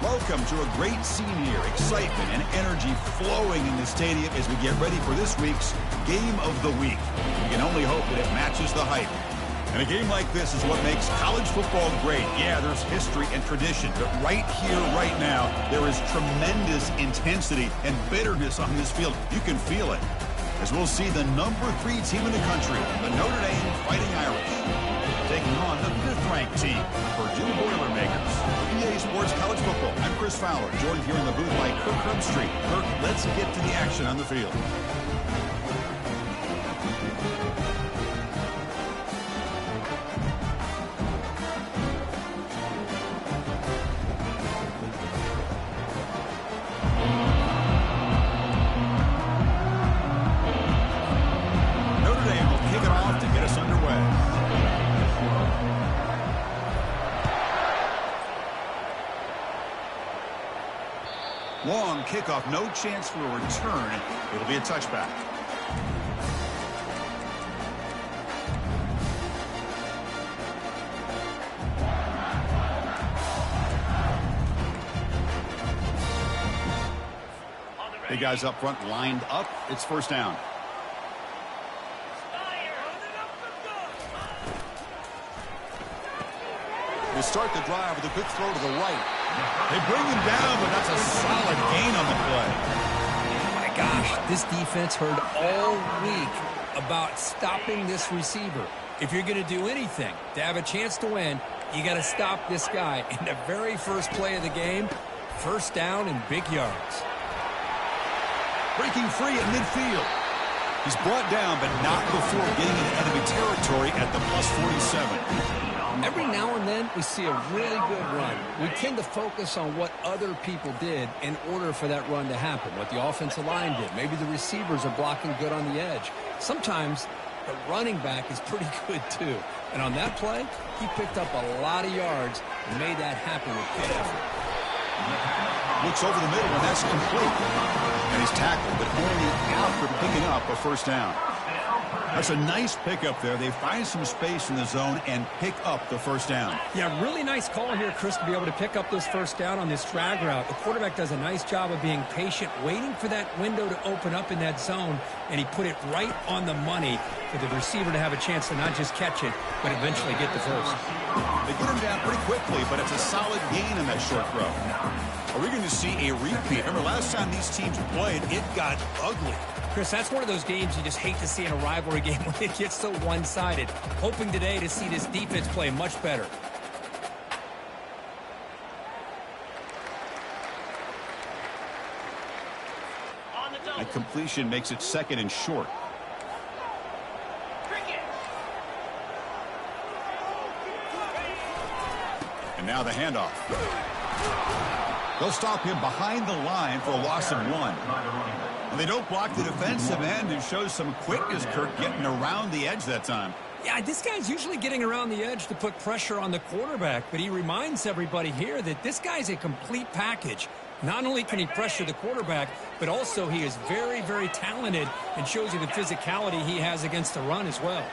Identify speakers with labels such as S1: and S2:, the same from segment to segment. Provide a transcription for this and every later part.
S1: Welcome to a great scene here. Excitement and energy flowing in the stadium as we get ready for this week's Game of the Week. We can only hope that it matches the hype. And a game like this is what makes college football great. Yeah, there's history and tradition, but right here, right now, there is tremendous intensity and bitterness on this field. You can feel it. As we'll see the #3 team in the country, the Notre Dame Fighting Irish, taking on the 5th-ranked team, Purdue Boilermakers. EA Sports College Football. I'm Chris Fowler, joined here in the booth by Kirk Herbstreit. Kirk, let's get to the action on the field. Notre Dame will kick it off to get us underway. Long kickoff, no chance for a return. It'll be a touchback. Big guys up front lined up. It's first down. They start the drive with a quick throw to the right. They bring him down, but that's a solid gain on the play.
S2: My gosh, this defense heard all week about stopping this receiver. If you're going to do anything to have a chance to win, you got to stop this guy. In the very first play of the game, first down and big yards.
S1: Breaking free at midfield. He's brought down, but not before getting into enemy territory at the +47.
S2: Every now and then, we see a really good run. We tend to focus on what other people did in order for that run to happen, what the offensive line did. Maybe the receivers are blocking good on the edge. Sometimes the running back is pretty good, too. And on that play, he picked up a lot of yards and made that happen with good effort.
S1: Looks over the middle, and that's complete. And he's tackled, but only after picking up a first down. That's a nice pickup there. They find some space in the zone and pick up the first down.
S2: Yeah, really nice call here, Chris, to be able to pick up this first down on this drag route. The quarterback does a nice job of being patient, waiting for that window to open up in that zone, and he put it right on the money for the receiver to have a chance to not just catch it, but eventually get the first.
S1: They get him down pretty quickly, but it's a solid gain in that short throw. Are we going to see a repeat? Remember, last time these teams played, it got ugly.
S2: Chris, that's one of those games you just hate to see in a rivalry game when it gets so one-sided. Hoping today to see this defense play much better.
S1: That completion makes it 2nd and short. And now the handoff. They'll stop him behind the line for a loss of 1. And they don't block the defensive end and shows some quickness, Kirk, getting around the edge that time.
S2: Yeah, this guy's usually getting around the edge to put pressure on the quarterback, but he reminds everybody here that this guy's a complete package. Not only can he pressure the quarterback, but also he is very, very talented and shows you the physicality he has against the run as well.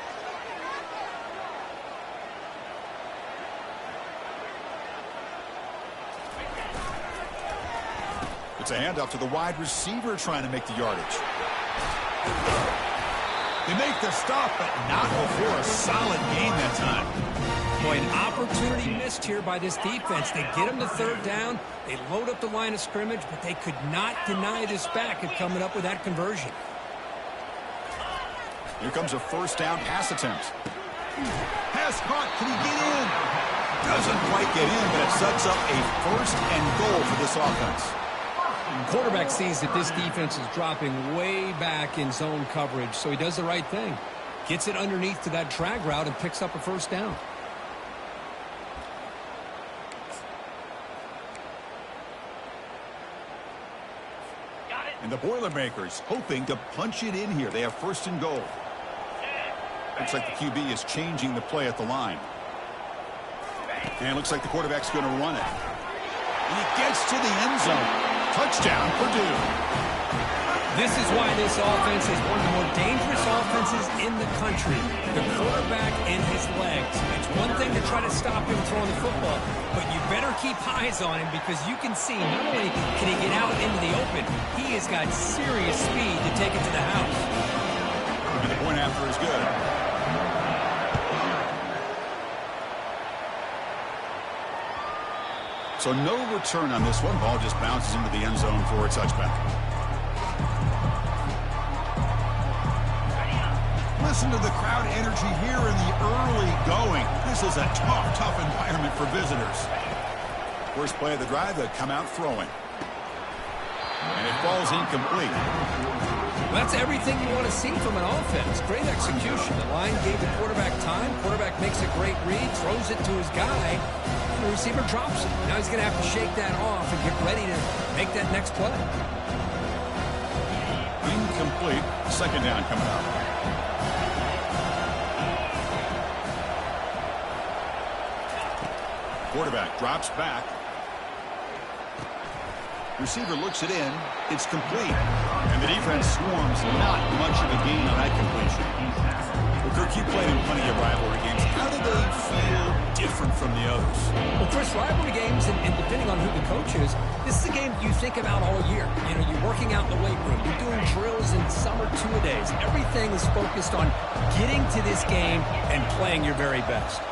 S2: It's a handoff to the wide receiver trying to make the yardage.
S1: They make the stop, but not before a solid gain that time.
S2: Boy, an opportunity missed here by this defense. They get them to third down. They load up the line of scrimmage, but they could not deny this back at coming up with that conversion.
S1: Here comes a first down pass attempt. Pass caught. Can he get in? Doesn't quite get in, but it sets up a first and goal for this offense.
S2: Quarterback sees that this defense is dropping way back in zone coverage, so he does the right thing. Gets it underneath to that drag route and picks up a first down.
S1: And the Boilermakers hoping to punch it in here. They have first and goal. Looks like the QB is changing the play at the line. And looks like the quarterback's going to run it. And he gets to the end zone. Touchdown, Purdue.
S2: This is why this offense is one of the more dangerous offenses in the country. The quarterback and his legs. It's one thing to try to stop him throwing the football, but you better keep eyes on him because you can see not only can he get out into the open, he has got serious speed to take it to the house.
S1: And the point after is good. So no return on this one. Ball just bounces into the end zone for a touchback. Listen to the crowd energy here in the early going. This is a tough environment for visitors. First play of the drive, they come out throwing. And it falls incomplete.
S2: Well, that's everything you want to see from an offense. Great execution. The line gave the quarterback time. Quarterback makes a great read, throws it to his guy. The receiver drops it. Now he's going to have to shake that off and get ready to make that next play.
S1: Incomplete. Second down coming up. Quarterback drops back. Receiver looks it in. It's complete. And the defense swarms. Not much of a gain on that completion. Well, Kirk, you played in plenty of rivalry games. How do they feel different from the others?
S2: Well, Chris, rivalry games, and depending on who the coach is, this is a game you think about all year. You know, you're working out in the weight room. You're doing drills in summer two-a-days. Everything is focused on getting to this game and playing your very best.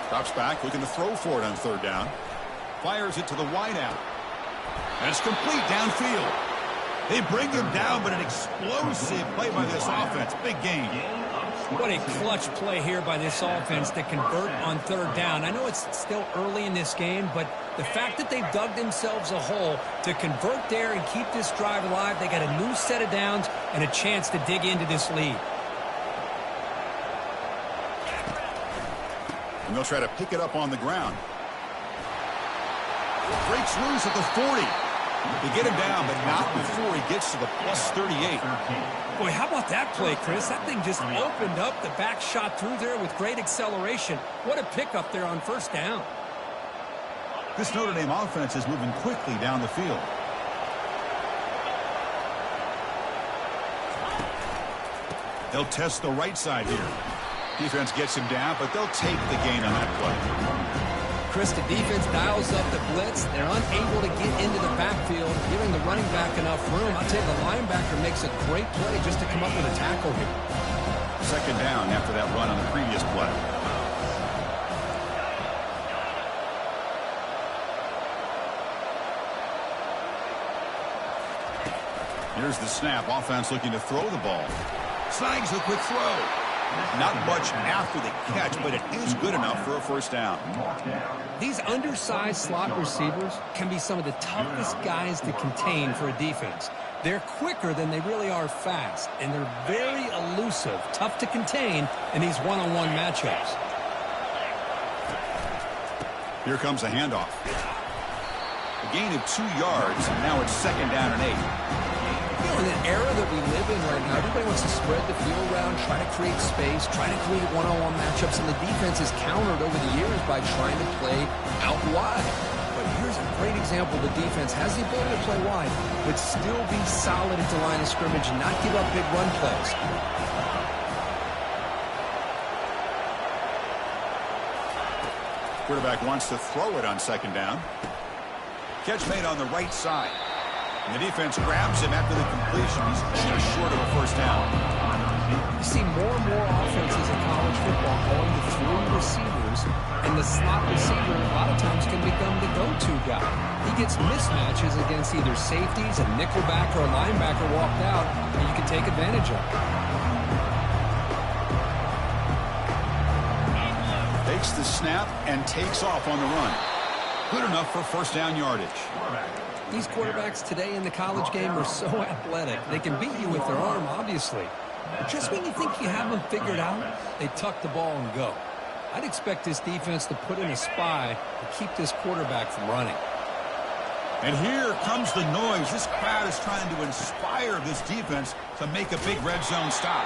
S1: Drops back, looking to throw for it on third down. Fires it to the wideout. And it's complete downfield. They bring him down, but an explosive play by this offense. Big gain.
S2: What a clutch play here by this offense to convert on third down. I know it's still early in this game, but the fact that they've dug themselves a hole to convert there and keep this drive alive, they got a new set of downs and a chance to dig into this lead.
S1: And they'll try to pick it up on the ground. Breaks loose at the 40. They get him down, but not before he gets to the plus 38.
S2: Boy, how about that play, Chris? That thing just opened up. The back shot through there with great acceleration. What a pickup there on first down.
S1: This Notre Dame offense is moving quickly down the field. They'll test the right side here. Defense gets him down, but they'll take the gain on that play.
S2: Chris, the defense dials up the blitz. They're unable to get into the backfield, giving the running back enough room. I'll tell you, the linebacker makes a great play just to come up with a tackle here.
S1: Second down after that run on the previous play. Here's the snap. Offense looking to throw the ball. Snags the quick throw. Not much after the catch, but it is good enough for a first down.
S2: These undersized slot receivers can be some of the toughest guys to contain for a defense. They're quicker than they really are fast, and they're very elusive, tough to contain in these one-on-one matchups.
S1: Here comes a handoff. A gain of 2 yards, and now it's second down and 8.
S2: In an era that we live in right now, everybody wants to spread the field around, try to create space, try to create one-on-one matchups, and the defense is countered over the years by trying to play out wide. But here's a great example. The defense has the ability to play wide, but still be solid at the line of scrimmage and not give up big run plays.
S1: Quarterback wants to throw it on second down. Catch made on the right side. And the defense grabs him after the completion. He's just short of a first down.
S2: You see more and more offenses in college football going to three receivers, and the slot receiver a lot of times can become the go-to guy. He gets mismatches against either safeties, a nickelback, or a linebacker walked out, and you can take advantage of it.
S1: Takes the snap and takes off on the run. Good enough for first down yardage.
S2: These quarterbacks today in the college game are so athletic. They can beat you with their arm, obviously. But just when you think you have them figured out, they tuck the ball and go. I'd expect this defense to put in a spy to keep this quarterback from running.
S1: And here comes the noise. This crowd is trying to inspire this defense to make a big red zone stop.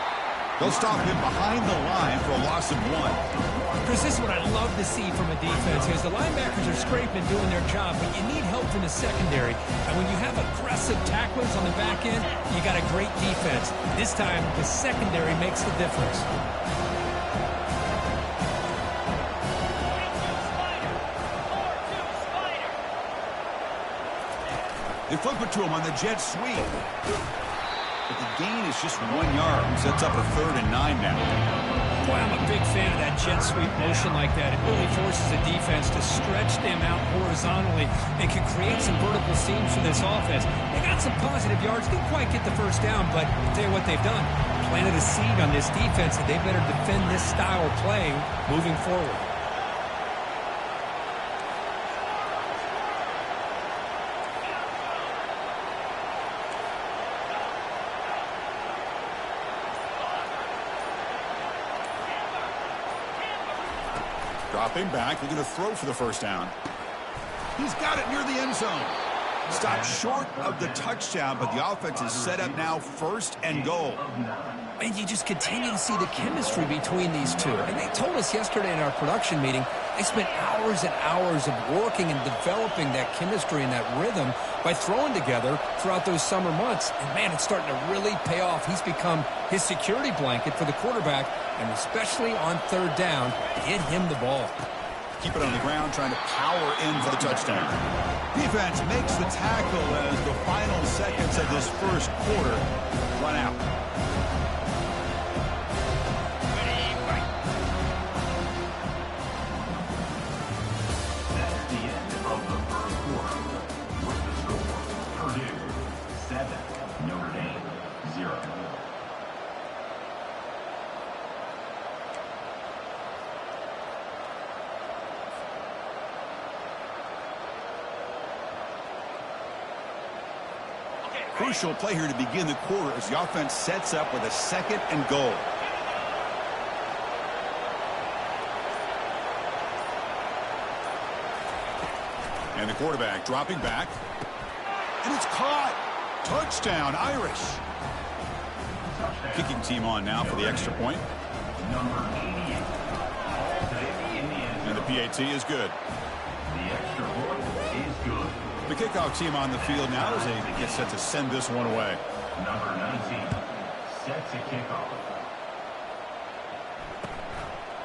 S1: They'll stop him behind the line for a loss of 1.
S3: Chris, this is what I love to see from a defense. Is the linebackers are scraping, doing their job, but you need help from the secondary. And when you have aggressive tacklers on the back end, you got a great defense. This time, the secondary makes the difference.
S1: They flip it to him on the jet sweep. But the gain is just 1 yard. Sets up a 3rd and 9 now.
S3: Boy, I'm a big fan of that jet sweep motion like that. It really forces the defense to stretch them out horizontally and can create some vertical seams for this offense. They got some positive yards. Didn't quite get the first down, but I'll tell you what they've done. Planted a seed on this defense, and they better defend this style of playing moving forward.
S1: Dropping back, they're going to throw for the first down. He's got it near the end zone. Stopped short of the touchdown, but the offense is set up now 1st and goal.
S2: And you just continue to see the chemistry between these two. And they told us yesterday in our production meeting, they spent hours and hours of working and developing that chemistry and that rhythm by throwing together throughout those summer months. And, man, it's starting to really pay off. He's become his security blanket for the quarterback, and especially on 3rd down, get him the ball.
S1: Keep it on the ground, trying to power in for the touchdown. Defense makes the tackle as the final seconds of this first quarter run out.
S4: That's the end of the first quarter. With the score, Purdue 7, Notre Dame 0.
S1: Crucial play here to begin the quarter as the offense sets up with a 2nd and goal. And the quarterback dropping back. And it's caught. Touchdown, Irish. Kicking team on now for the extra point.
S4: Number 88.
S1: And the PAT is good.
S4: The extra point is good.
S1: The kickoff team on the field now as they get set to send this one away.
S4: Number 19 sets a kickoff.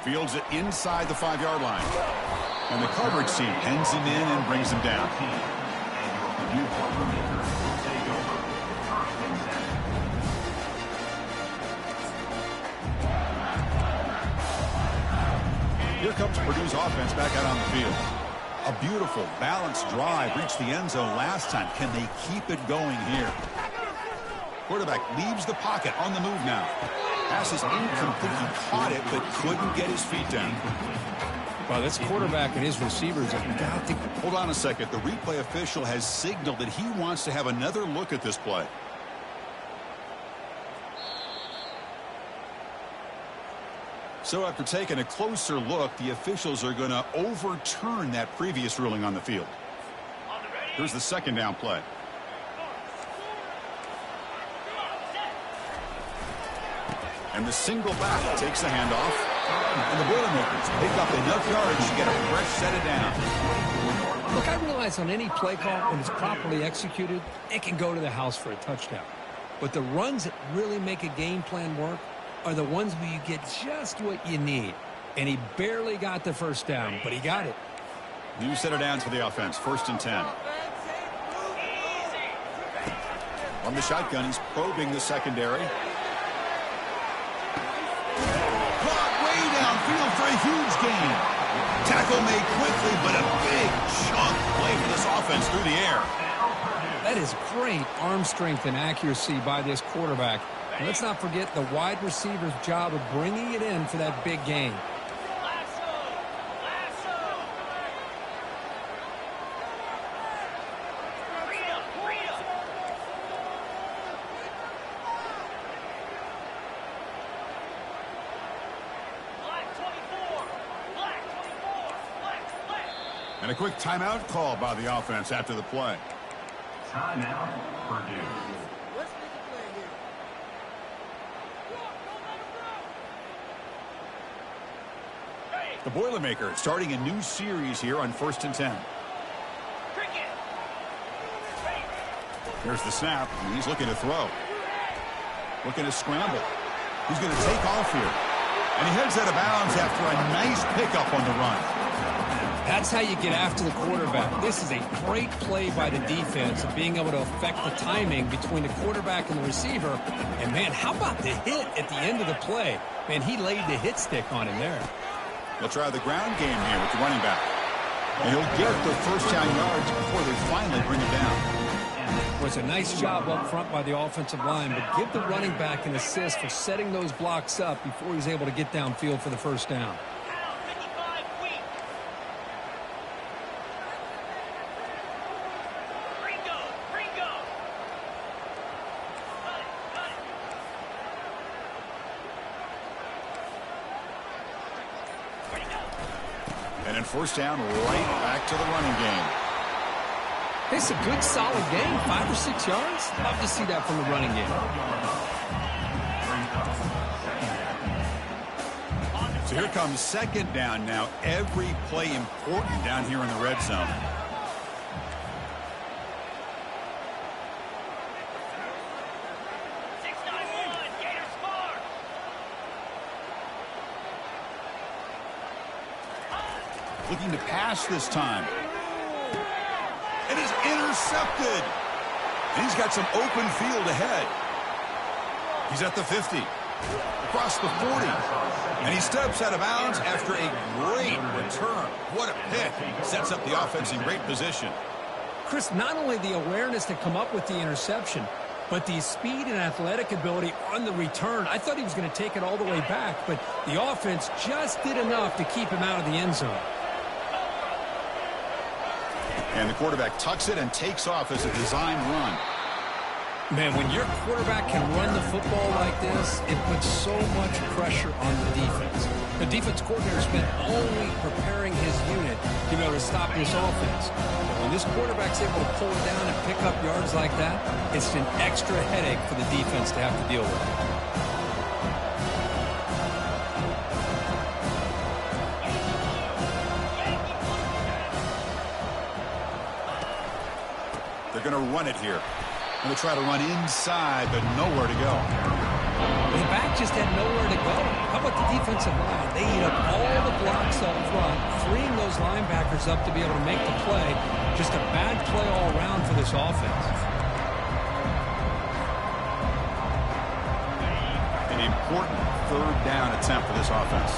S1: Fields it inside the 5-yard line. And the coverage team pens him in and brings him down.
S4: And your playmaker will take over 1st and 7.
S1: Here comes Purdue's offense back out on the field. A beautiful, balanced drive reached the end zone last time. Can they keep it going here? Quarterback leaves the pocket on the move now. Pass is incomplete. He caught it, but couldn't get his feet down.
S2: Well, this quarterback and his receivers have got to...
S1: Hold on a second. The replay official has signaled that he wants to have another look at this play. So after taking a closer look, the officials are going to overturn that previous ruling on the field. Here's the 2nd down play. And the single back takes the handoff. And the Boilermakers pick up enough yards to get a fresh set it down.
S2: Look, I realize on any play call, when it's properly executed, it can go to the house for a touchdown. But the runs that really make a game plan work are the ones where you get just what you need. And he barely got the first down, but he got it.
S1: New set of downs for the offense. 1st and 10. From the shotgun, he's probing the secondary. Caught way downfield for a huge gain. Tackle made quickly, but a big chunk play for this offense through the air.
S2: That is great arm strength and accuracy by this quarterback. And let's not forget the wide receiver's job of bringing it in for that big gain.
S1: And a quick timeout call by the offense after the play.
S4: Timeout, Purdue.
S1: The Boilermaker starting a new series here on 1st and 10. Here's the snap, and he's looking to throw. Looking to scramble. He's going to take off here. And he heads out of bounds after a nice pickup on the run.
S2: That's how you get after the quarterback. This is a great play by the defense of being able to affect the timing between the quarterback and the receiver. And, man, how about the hit at the end of the play? Man, he laid the hit stick on him there.
S1: They'll try the ground game here with the running back. And he'll get the first down yards before they finally bring him down.
S2: It was a nice job up front by the offensive line, but give the running back an assist for setting those blocks up before he's able to get downfield for the first down.
S1: And then first down, right back to the running game.
S2: It's a good, solid game, 5 or 6 yards. Love to see that from the running game.
S1: So here comes second down now. Every play important down here in the red zone. Looking to pass this time. And he's intercepted. And he's got some open field ahead. He's at the 50. Across the 40. And he steps out of bounds after a great return. What a pick. Sets up the offense in great position.
S2: Chris, not only the awareness to come up with the interception, but the speed and athletic ability on the return. I thought he was going to take it all the way back, but the offense just did enough to keep him out of the end zone.
S1: And the quarterback tucks it and takes off as a design run.
S2: Man, when your quarterback can run the football like this, it puts so much pressure on the defense. The defense coordinator spent all week preparing his unit to be able to stop this offense. But when this quarterback's able to pull it down and pick up yards like that, it's an extra headache for the defense to have to deal with.
S1: They're going to run it here. Going to try to run inside, but nowhere to go.
S2: The back just had nowhere to go. How about the defensive line? They eat up all the blocks up front, freeing those linebackers up to be able to make the play. Just a bad play all around for this offense.
S1: An important third down attempt for this offense.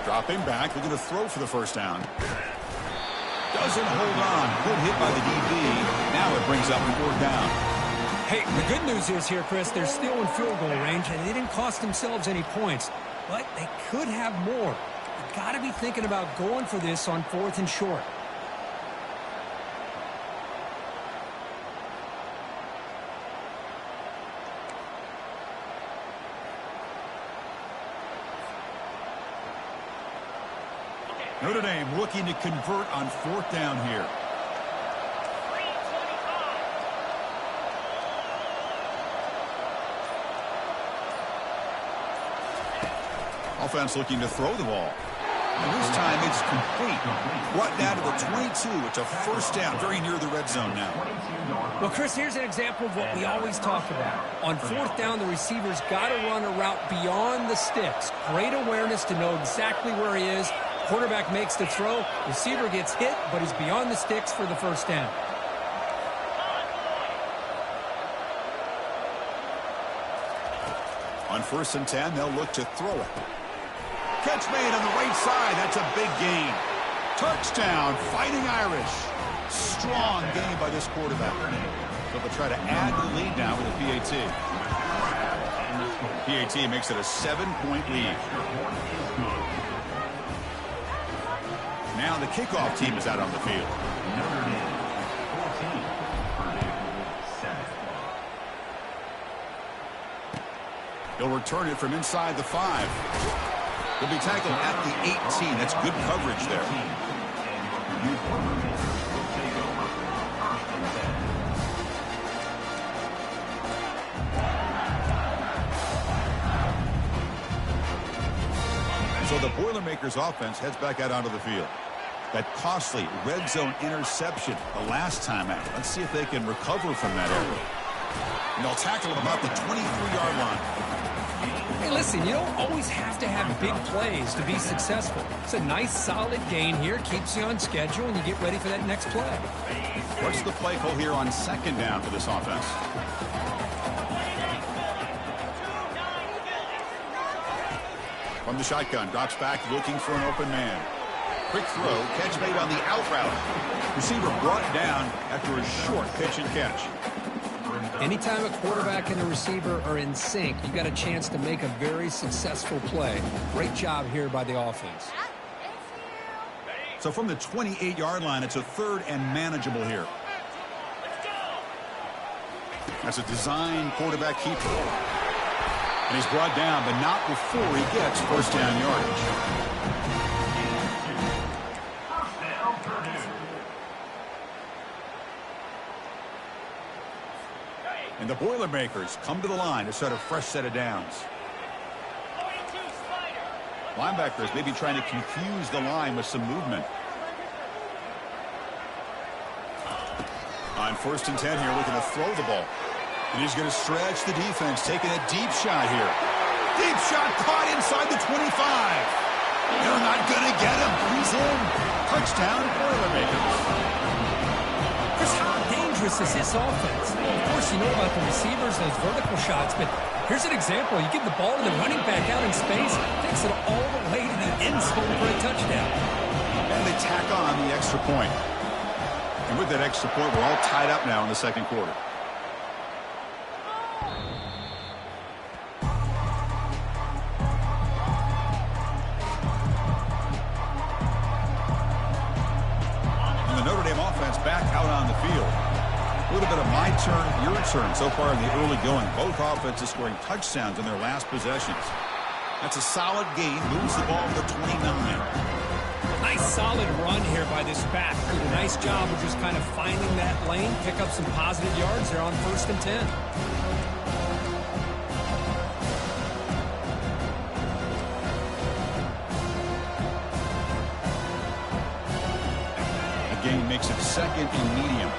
S1: Dropping back, looking to throw for the first down. Doesn't hold on. Good hit by the DB. Now it brings up 4th down.
S2: Hey, the good news is here, Chris, they're still in field goal range, and they didn't cost themselves any points. But they could have more. You've got to be thinking about going for this on 4th and short.
S1: Notre Dame looking to convert on 4th down here. Offense looking to throw the ball. And this time it's complete. Brought down to the 22. It's a first down, very near the red zone now.
S3: Well, Chris, here's an example of what we always talk about. On fourth down, the receiver's got to run a route beyond the sticks. Great awareness to know exactly where he is. Quarterback makes the throw. Receiver gets hit, but he's beyond the sticks for the first down.
S1: On 1st and 10, they'll look to throw it. Catch made on the right side. That's a big gain. Touchdown, Fighting Irish. Strong game by this quarterback. So they'll try to add the lead now with a PAT. PAT makes it a 7-point lead. Now the kickoff team is out on the field. He'll return it from inside the 5. He'll be tackled at the 18. That's good coverage there. So the Boilermakers offense heads back out onto the field. That costly red zone interception the last time out. Let's see if they can recover from that error. And they'll tackle him about the 23-yard line.
S3: Hey, listen, you don't always have to have big plays to be successful. It's a nice, solid gain here. Keeps you on schedule, and you get ready for that next play.
S1: What's the play call here on 2nd down for this offense? From the shotgun, drops back looking for an open man. Quick throw, catch made on the out route. Receiver brought down after a short pitch and catch.
S2: Anytime a quarterback and a receiver are in sync, you got a chance to make a very successful play. Great job here by the offense.
S1: So from the 28-yard line, it's a 3rd and manageable here. That's a design quarterback keeper. And he's brought down, but not before he gets first down yardage. And the Boilermakers come to the line to set a fresh set of downs. Linebackers maybe trying to confuse the line with some movement. On 1st and 10 here, looking to throw the ball. And he's going to stretch the defense, taking a deep shot here. Deep shot caught inside the 25. They're not going to get him. He's in. Touchdown, Boilermakers.
S3: Chris, how dangerous is this offense? Of course, you know about the receivers, those vertical shots, but here's an example. You give the ball to the running back out in space, takes it all the way to the end zone for a touchdown.
S1: And they tack on the extra point. And with that extra point, we're all tied up now in the 2nd quarter. And the Notre Dame offense back out on the field. A little bit of my turn, your turn so far in the early going. Both offenses scoring touchdowns in their last possessions. That's a solid gain. Moves the ball to the 29.
S3: Nice solid run here by this back. Did a nice job of just kind of finding that lane, pick up some positive yards there on 1st and 10.
S1: The gain makes it 2nd and medium.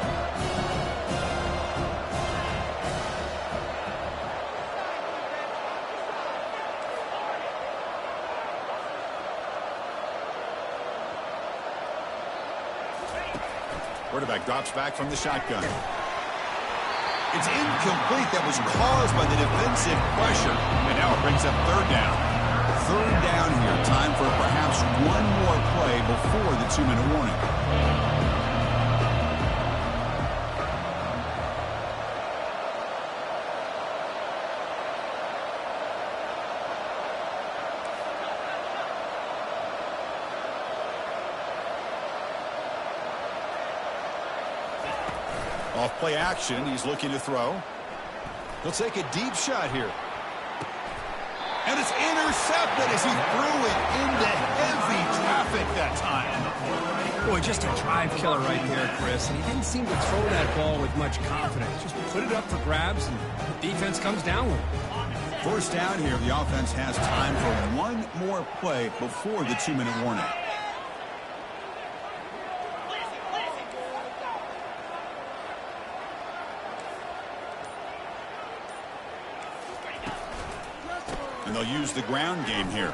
S1: Quarterback drops back from the shotgun. It's incomplete. That was caused by the defensive pressure. And now it brings up 3rd down. 3rd down here. Time for perhaps one more play before the 2-minute warning. Off play action, he's looking to throw. He'll take a deep shot here. And it's intercepted as he threw it into heavy traffic that time.
S3: Boy, just a drive killer right there, Chris. And he didn't seem to throw that ball with much confidence. Just put it up for grabs, and the defense comes down with it.
S1: First down here, the offense has time for one more play before the 2-minute warning. And they'll use the ground game here.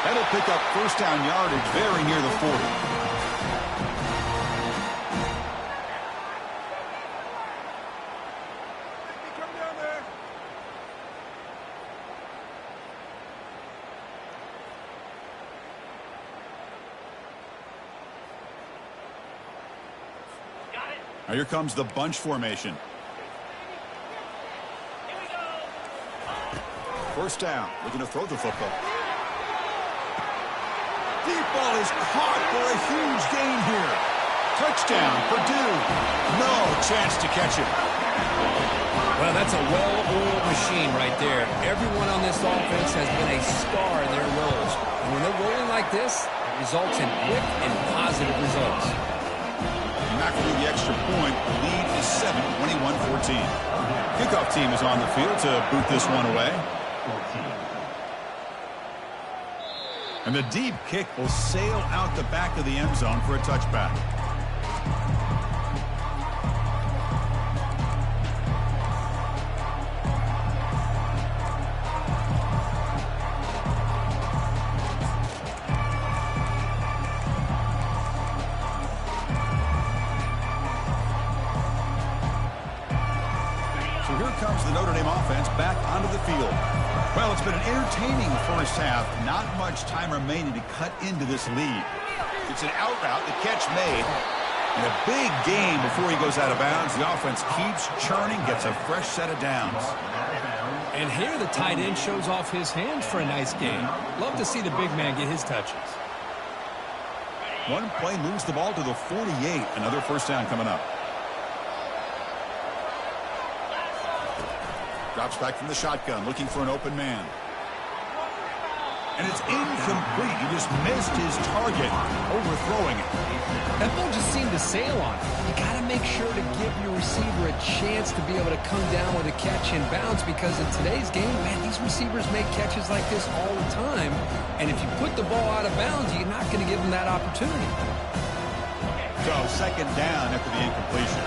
S1: That'll pick up first down yardage very near the 40. Now here comes the bunch formation. First down, looking to throw the football. Deep ball is caught for a huge gain here. Touchdown, Purdue. No chance to catch it.
S2: Well, that's a well-oiled machine right there. Everyone on this offense has been a star in their roles. And when they're rolling like this, it results in quick and positive results.
S1: Not through the extra point. The lead is 7, 21-14. Kickoff team is on the field to boot this one away. And the deep kick will sail out the back of the end zone for a touchback. So here comes the Notre Dame offense back onto the field. Well, it's been an entertaining first half. Not much time remaining to cut into this lead. It's an out route, the catch made. And a big gain before he goes out of bounds. The offense keeps churning, gets a fresh set of downs.
S3: And here the tight end shows off his hands for a nice gain. Love to see the big man get his touches.
S1: One play moves the ball to the 48. Another first down coming up. Drops back from the shotgun, looking for an open man. And it's incomplete. He just missed his target, overthrowing it.
S2: That ball just seemed to sail on. You got to make sure to give your receiver a chance to be able to come down with a catch in bounds, because in today's game, man, these receivers make catches like this all the time. And if you put the ball out of bounds, you're not going to give them that opportunity.
S1: So second down after the incompletion.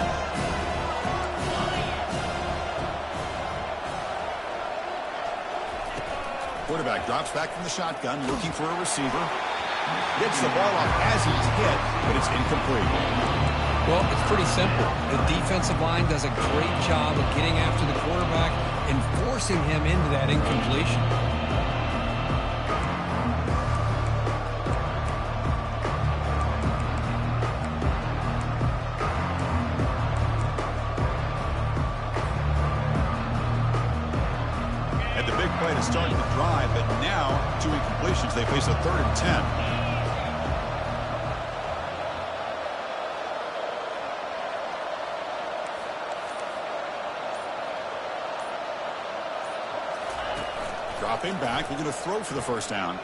S1: Quarterback drops back from the shotgun, looking for a receiver. Gets the ball off as he's hit, but it's incomplete.
S2: Well, it's pretty simple. The defensive line does a great job of getting after the quarterback and forcing him into that incompletion.
S1: Starting to drive, but now 2 incompletions. They face a 3rd and 10. Dropping back, looking to throw for the first down.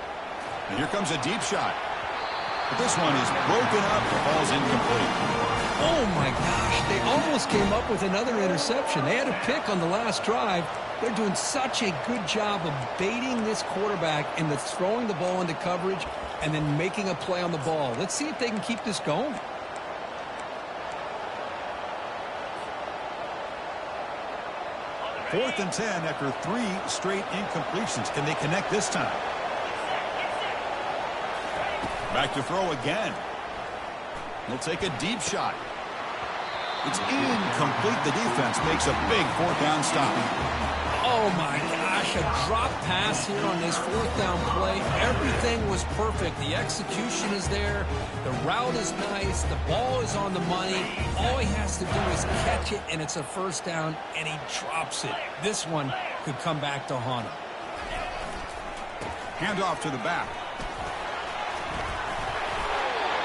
S1: And here comes a deep shot. But this one is broken up. The ball's incomplete.
S2: Oh my gosh, they almost came up with another interception. They had a pick on the last drive. They're doing such a good job of baiting this quarterback into throwing the ball into coverage and then making a play on the ball. Let's see if they can keep this going.
S1: Fourth and 10 after 3 straight incompletions. Can they connect this time? Back to throw again. He'll take a deep shot. It's incomplete. The defense makes a big 4th down stop.
S2: Oh my gosh, a drop pass here on this 4th down play. Everything was perfect. The execution is there. The route is nice. The ball is on the money. All he has to do is catch it, and it's a first down, and he drops it. This one could come back to haunt him.
S1: Handoff to the back.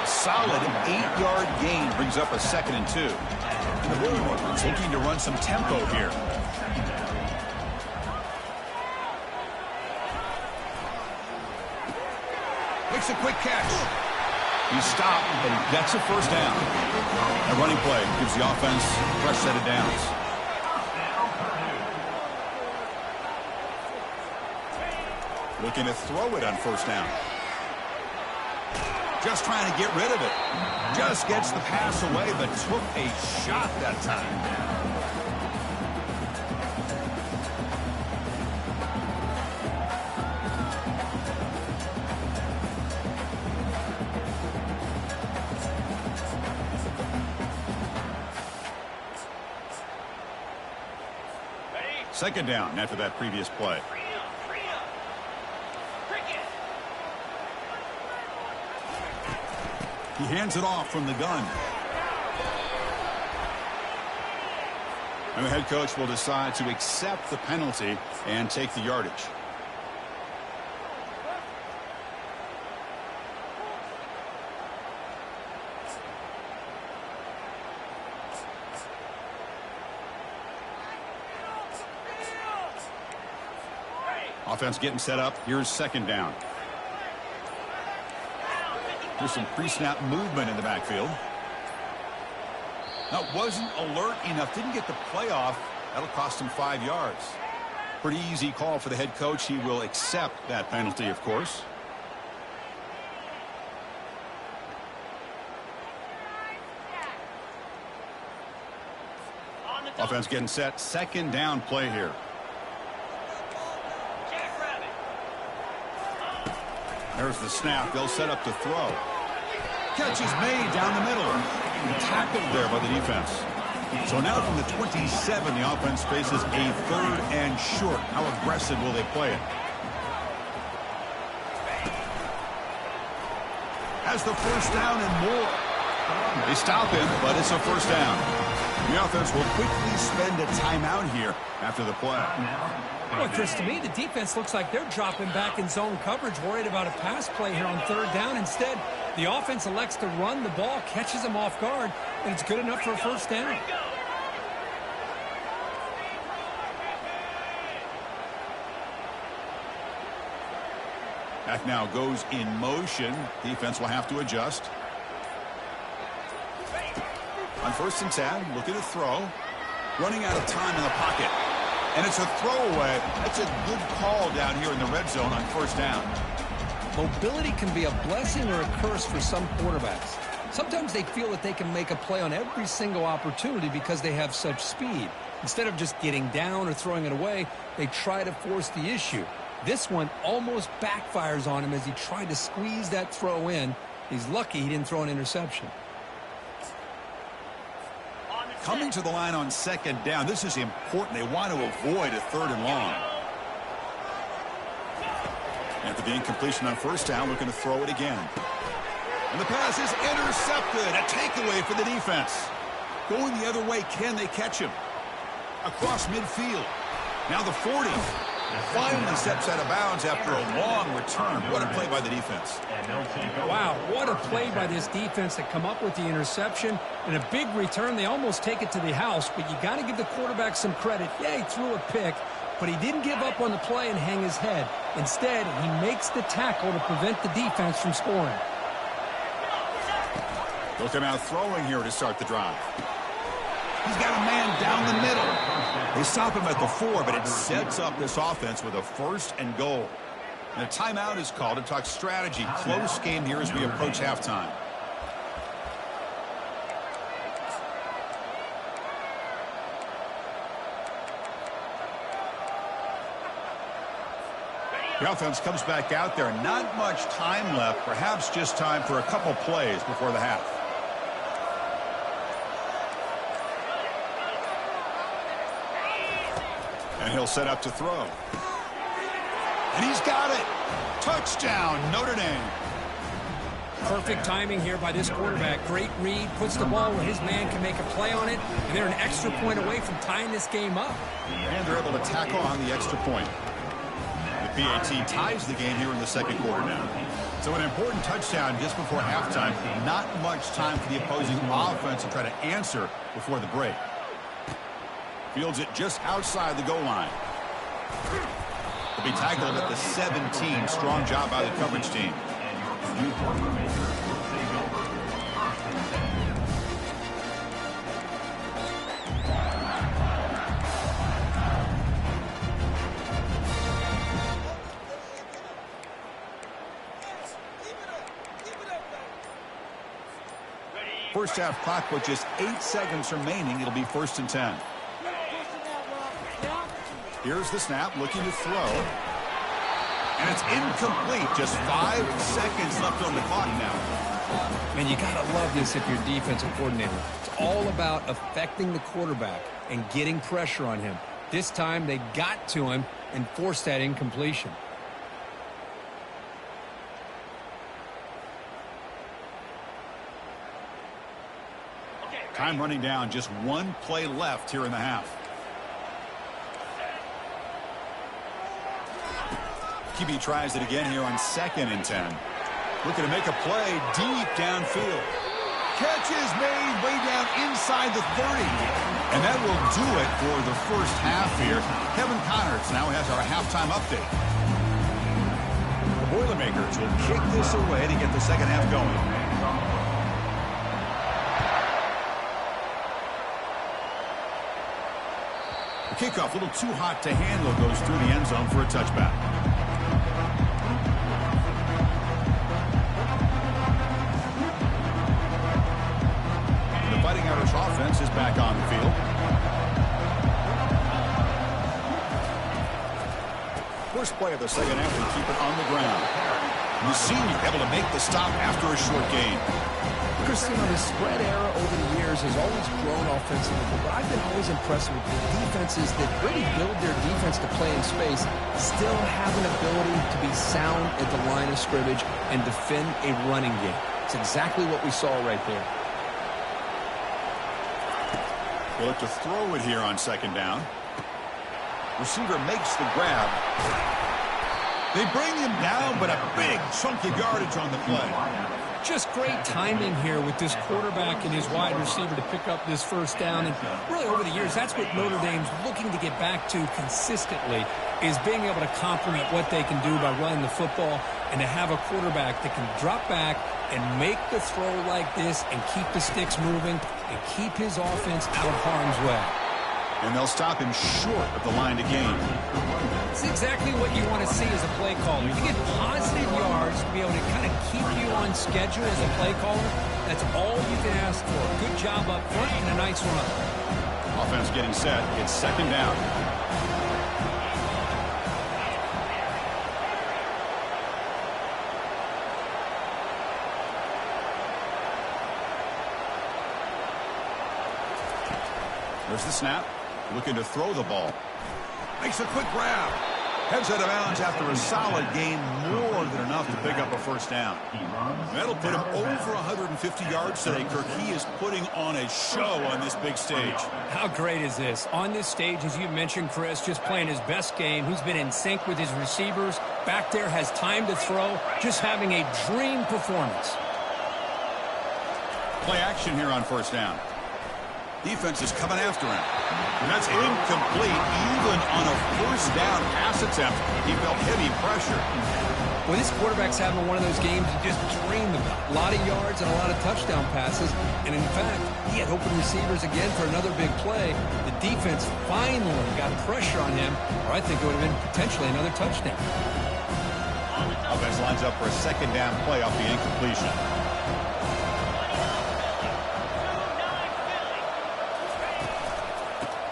S1: A solid 8-yard gain brings up a 2nd and 2. And the Blue Hornets looking to run some tempo here. Makes a quick catch. He's stopped, but he gets a first down. A running play gives the offense a fresh set of downs. Looking to throw it on first down. Just trying to get rid of it. Just gets the pass away, but took a shot that time. Second down after that previous play. He hands it off from the gun. And the head coach will decide to accept the penalty and take the yardage. Offense getting set up. Here's second down. There's some pre-snap movement in the backfield. That wasn't alert enough. Didn't get the play off. That'll cost him 5 yards. Pretty easy call for the head coach. He will accept that penalty, of course. Offense getting set. Second down play here. There's the snap. They'll set up to throw. Catch is made down the middle. Tackled there by the defense. So now from the 27, the offense faces a third and short. How aggressive will they play it? Has the first down and more. They stop him, but it's a first down. The offense will quickly spend a timeout here after the play.
S3: Well, Chris, to me, the defense looks like they're dropping back in zone coverage, worried about a pass play here on third down. Instead, the offense elects to run the ball, catches them off guard, and it's good enough for a first down.
S1: Back now goes in motion. Defense will have to adjust. On first and 10, looking to throw. Running out of time in the pocket. And it's a throwaway. That's a good call down here in the red zone on first down.
S2: Mobility can be a blessing or a curse for some quarterbacks. Sometimes they feel that they can make a play on every single opportunity because they have such speed. Instead of just getting down or throwing it away, they try to force the issue. This one almost backfires on him as he tried to squeeze that throw in. He's lucky he didn't throw an interception.
S1: Coming to the line on second down. This is important. They want to avoid a third and long. After the incompletion on first down, looking to throw it again. And the pass is intercepted. A takeaway for the defense. Going the other way, can they catch him? Across midfield. Now the 40. Finally steps out of bounds after a long return. What a play by the defense.
S3: Wow, what a play by this defense to come up with the interception. And a big return. They almost take it to the house, but you got to give the quarterback some credit. Yeah, he threw a pick, but he didn't give up on the play and hang his head. Instead, he makes the tackle to prevent the defense from scoring.
S1: They'll come out throwing here to start the drive. He's got a man down the middle. They stop him at the 4, but it sets up this offense with a first and goal. And a timeout is called to talk strategy. Close game here as we approach halftime. The offense comes back out there. Not much time left. Perhaps just time for a couple plays before the half. And he'll set up to throw. And he's got it. Touchdown, Notre Dame.
S3: Perfect timing here by this quarterback. Great read, puts the ball where his man can make a play on it, and they're an extra point away from tying this game up.
S1: And they're able to tackle on the extra point. The PAT ties the game here in the second quarter now. So an important touchdown just before halftime. Not much time for the opposing offense to try to answer before the break. Fields it just outside the goal line. He'll be tackled at the 17. Strong job by the coverage team. first half clock with just 8 seconds remaining. It'll be 1st and 10. Here's the snap, looking to throw. And it's incomplete. Just 5 seconds left on the clock now.
S2: Man, you got to love this if you're a defensive coordinator. It's all about affecting the quarterback and getting pressure on him. This time they got to him and forced that incompletion.
S1: Time running down, just 1 play left here in the half. QB tries it again here on 2nd and 10. Looking to make a play deep downfield. Catch is made way down inside the 30. And that will do it for the first half here. Kevin Connors now has our halftime update. The Boilermakers will kick this away to get the second half going. The kickoff, a little too hot to handle, goes through the end zone for a touchback. The Fighting Irish offense is back on the field. First play of the second half, and keep it on the ground. The senior able to make the stop after a short gain.
S2: Chris, you know, the spread era over the years has always grown offensively, but I've been always impressed with the defenses that really build their defense to play in space, still have an ability to be sound at the line of scrimmage and defend a running game. It's exactly what we saw right there.
S1: They'll look to throw it here on 2nd down. Receiver makes the grab. They bring him down, but a big chunk of yardage on the play.
S3: Just great timing here with this quarterback and his wide receiver to pick up this first down. And really over the years, that's what Notre Dame's looking to get back to consistently, is being able to complement what they can do by running the football and to have a quarterback that can drop back and make the throw like this and keep the sticks moving and keep his offense out of harm's way.
S1: And they'll stop him short of the line to gain.
S3: It's exactly what you want to see as a play caller. You get positive yards to be able to kind of keep you on schedule as a play caller. That's all you can ask for. Good job up front and a nice run.
S1: Offense getting set. It's 2nd down. There's the snap. Looking to throw the ball. Makes a quick grab. Heads out of bounds after a solid gain, more than enough to pick up a first down. That'll put him over 150 yards today. Kirk, he is putting on a show on this big stage.
S3: How great is this? On this stage, as you mentioned, Chris, just playing his best game. He's been in sync with his receivers. Back there, has time to throw. Just having a dream performance.
S1: Play action here on 1st down. Defense is coming after him. And that's incomplete. Even on a 1st down pass attempt, he felt heavy pressure.
S2: Well, this quarterback's having one of those games you just dream about. A lot of yards and a lot of touchdown passes. And in fact, he had open receivers again for another big play. The defense finally got pressure on him, or I think it would have been potentially another touchdown.
S1: Offense lines up for a 2nd down play off the incompletion.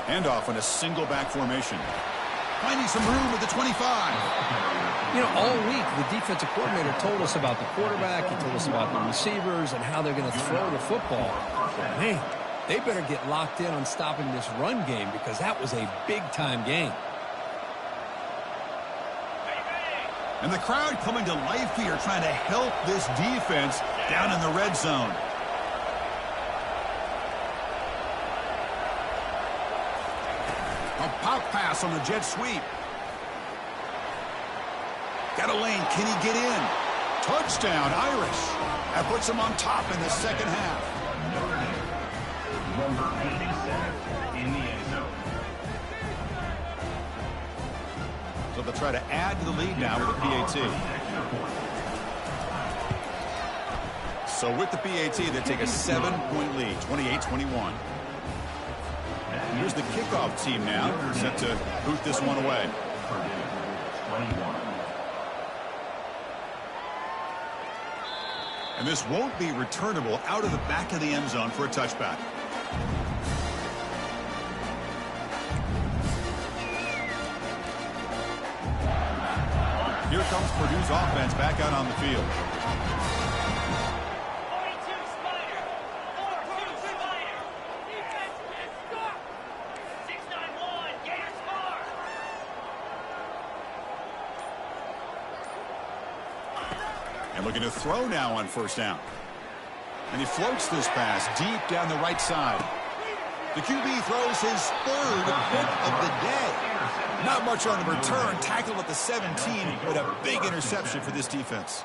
S1: Handoff in a single back formation. Finding some room at the 25.
S2: You know, all week, the defensive coordinator told us about the quarterback. He told us about the receivers and how they're going to throw the football. Man, they better get locked in on stopping this run game because that was a big-time game.
S1: And the crowd coming to life here, trying to help this defense down in the red zone. A pop pass on the jet sweep. Got a lane. Can he get in? Touchdown, Irish. That puts him on top in the second half.
S4: Number 87 in the end zone.
S1: So they'll try to add to the lead now with the PAT. So with the PAT, they take a 7-point lead, 28-21. Here's the kickoff team now, set to boot this one away. And this won't be returnable out of the back of the end zone for a touchback. Here comes Purdue's offense back out on the field. And looking to throw now on first down. And he floats this pass deep down the right side. The QB throws his third hit of the day. Not much on the return. Tackled at the 17, but a big interception for this defense.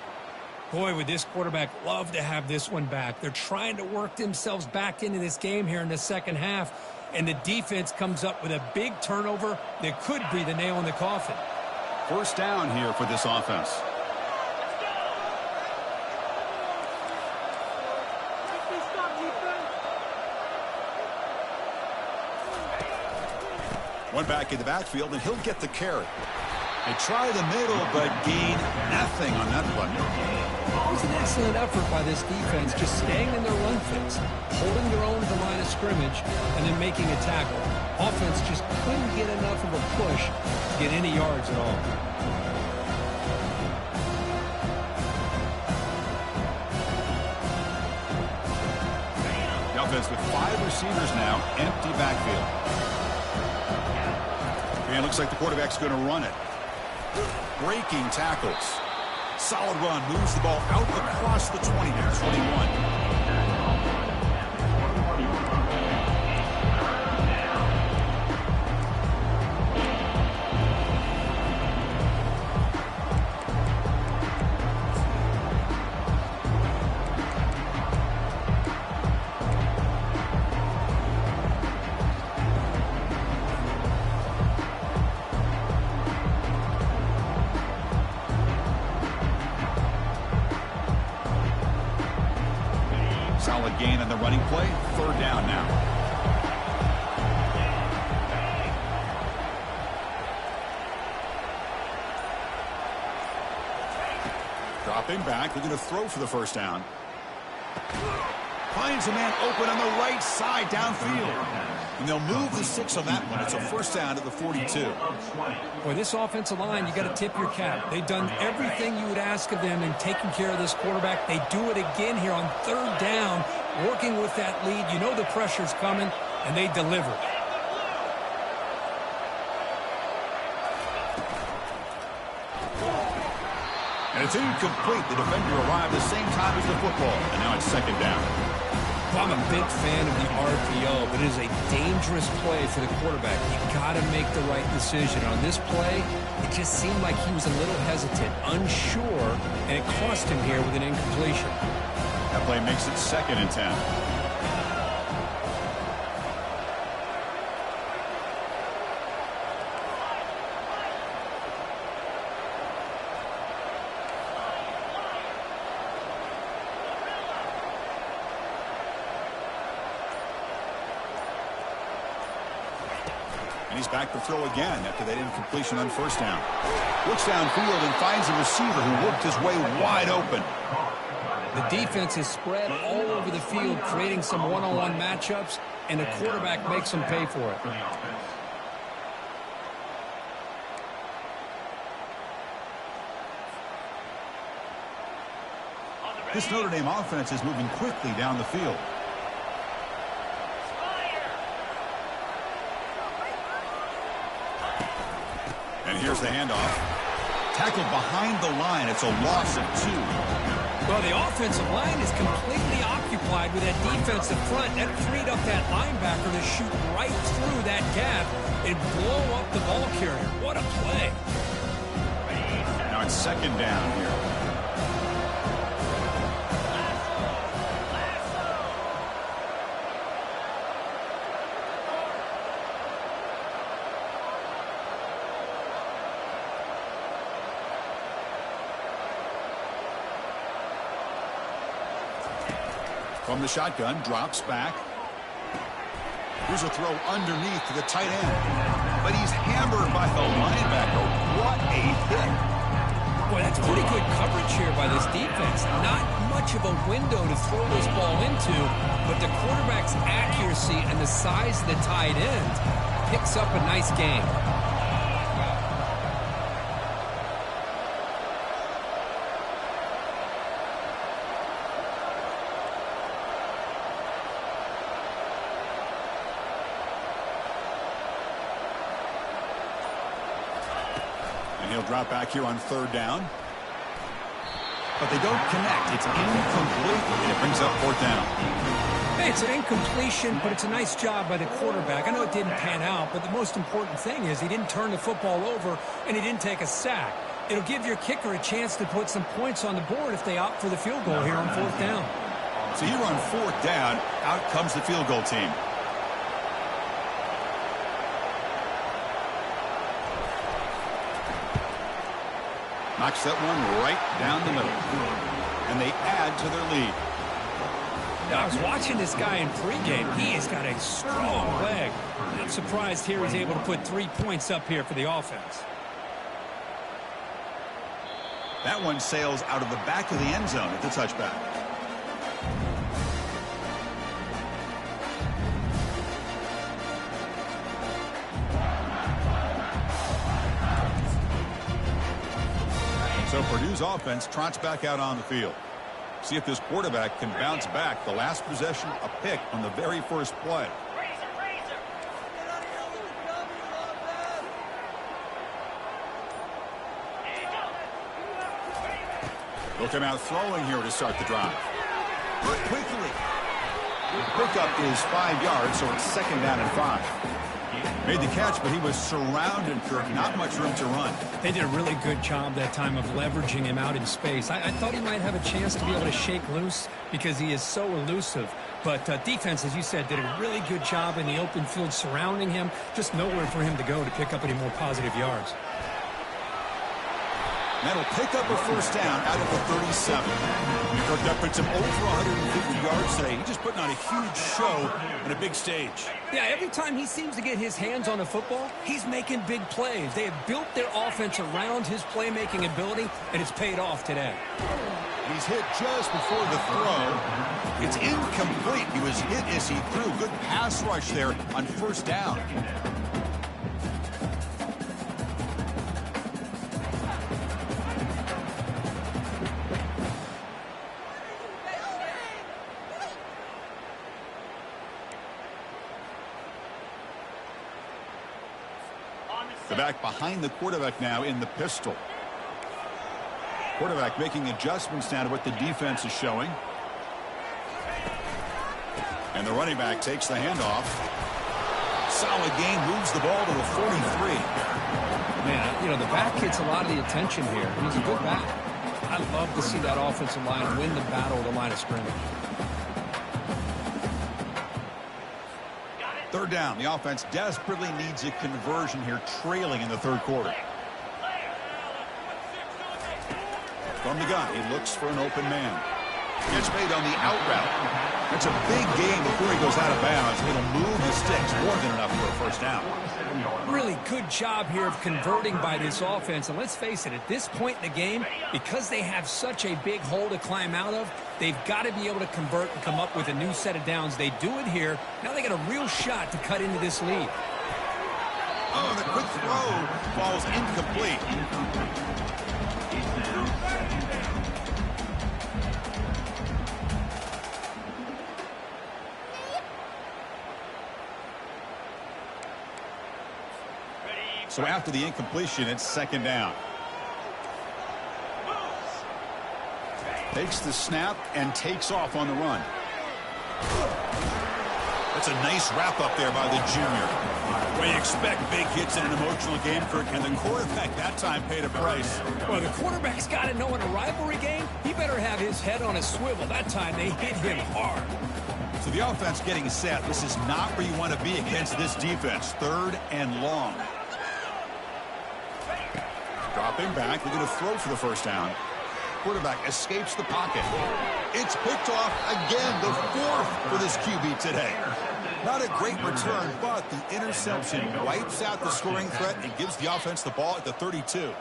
S3: Boy, would this quarterback love to have this one back. They're trying to work themselves back into this game here in the second half. And the defense comes up with a big turnover that could be the nail in the coffin.
S1: First down here for this offense. One back in the backfield, and he'll get the carry. They try the middle, but gain nothing on that play.
S2: It was an excellent effort by this defense, just staying in their run fits, holding their own to the line of scrimmage, and then making a tackle. Offense just couldn't get enough of a push to get any yards at all.
S1: The offense with 5 receivers now, empty backfield. And it looks like the quarterback's going to run it. Breaking tackles. Solid run. Moves the ball out across the 20 to 21. Solid gain on the running play. Third down now. Dropping back. Looking to throw for the first down. Finds a man open on the right side downfield. And they'll move the 6 on that one. It's a first down at the 42.
S3: Boy, this offensive line, you got to tip your cap. They've done everything you would ask of them in taking care of this quarterback. They do it again here on third down, working with that lead. You know the pressure's coming, and they deliver.
S1: And it's incomplete. The defender arrived the same time as the football. And now it's second down.
S2: Well, I'm a big fan of the RPO, but it is a dangerous play for the quarterback. You got to make the right decision. On this play, it just seemed like he was a little hesitant, unsure, and it cost him here with an incompletion.
S1: That play makes it 2nd and 10. And he's back to throw again after that incompletion on first down. Looks downfield and finds a receiver who worked his way wide open.
S2: The defense is spread all over the field, creating some one-on-one matchups, and the quarterback makes them pay for it.
S1: This Notre Dame offense is moving quickly down the field. And here's the handoff. Tackled behind the line. It's a loss of 2.
S3: Well, the offensive line is completely occupied with that defensive front. That freed up that linebacker to shoot right through that gap and blow up the ball carrier. What a play.
S1: Now it's second down here. From the shotgun, drops back. Here's a throw underneath to the tight end. But he's hammered by the linebacker. What a hit.
S3: Boy, that's pretty good coverage here by this defense. Not much of a window to throw this ball into, but the quarterback's accuracy and the size of the tight end picks up a nice gain.
S1: And he'll drop back here on 3rd down. But they don't connect. It's incomplete, and it brings up 4th down.
S3: Hey, it's an incompletion, but it's a nice job by the quarterback. I know it didn't pan out, but the most important thing is he didn't turn the football over, and he didn't take a sack. It'll give your kicker a chance to put some points on the board if they opt for the field goal here on 4th down.
S1: So here on 4th down, out comes the field goal team. Knocks that one right down the middle. And they add to their lead.
S3: Now, I was watching this guy in pregame. He has got a strong leg. I'm surprised here he's able to put 3 points up here for the offense.
S1: That one sails out of the back of the end zone at the touchback. So Purdue's offense trots back out on the field. See if this quarterback can bounce back. The last possession, a pick on the very first play. He'll come out throwing here to start the drive. But quickly. Pickup is 5 yards, so it's 2nd down and 5. Made the catch, but he was surrounded, Kirk. Not much room to run.
S3: They did a really good job that time of leveraging him out in space. I thought he might have a chance to be able to shake loose because he is so elusive. But defense, as you said, did a really good job in the open field surrounding him. Just nowhere for him to go to pick up any more positive yards.
S1: That'll pick up a 1st down out of the 37. Kirk, that puts him over 150 yards today. He's just putting on a huge show on a big stage.
S3: Yeah, every time he seems to get his hands on the football, he's making big plays. They have built their offense around his playmaking ability, and it's paid off today.
S1: He's hit just before the throw. It's incomplete. He was hit as he threw. Good pass rush there on 1st down. The back behind the quarterback now in the pistol. Quarterback making adjustments now to what the defense is showing. And the running back takes the handoff. Solid gain, moves the ball to the 43.
S2: Man, you know, the back gets a lot of the attention here. He's a good back. I love to see that offensive line win the battle of the line of scrimmage.
S1: 3rd down. The offense desperately needs a conversion here, trailing in the 3rd quarter. From the gun, he looks for an open man. Gets made on the out route. That's a big gain before he goes out of bounds. It'll move the sticks more than enough for a 1st down.
S3: Really good job here of converting by this offense. And let's face it, at this point in the game, because they have such a big hole to climb out of, they've got to be able to convert and come up with a new set of downs. They do it here. Now they got a real shot to cut into this lead.
S1: Oh, the quick throw falls incomplete. So after the incompletion, it's 2nd down. Takes the snap and takes off on the run. That's a nice wrap up there by the junior. Well, you expect big hits in an emotional game, Kirk, and the quarterback that time paid a price.
S3: Well, the quarterback's got to know in a rivalry game, he better have his head on a swivel. That time they hit him hard.
S1: So the offense getting set. This is not where you want to be against this defense. 3rd and long. Dropping back, looking to throw for the 1st down. Quarterback escapes the pocket. It's picked off again, the 4th for this QB today. Not a great return, but the interception wipes out the scoring threat and gives the offense the ball at the 32.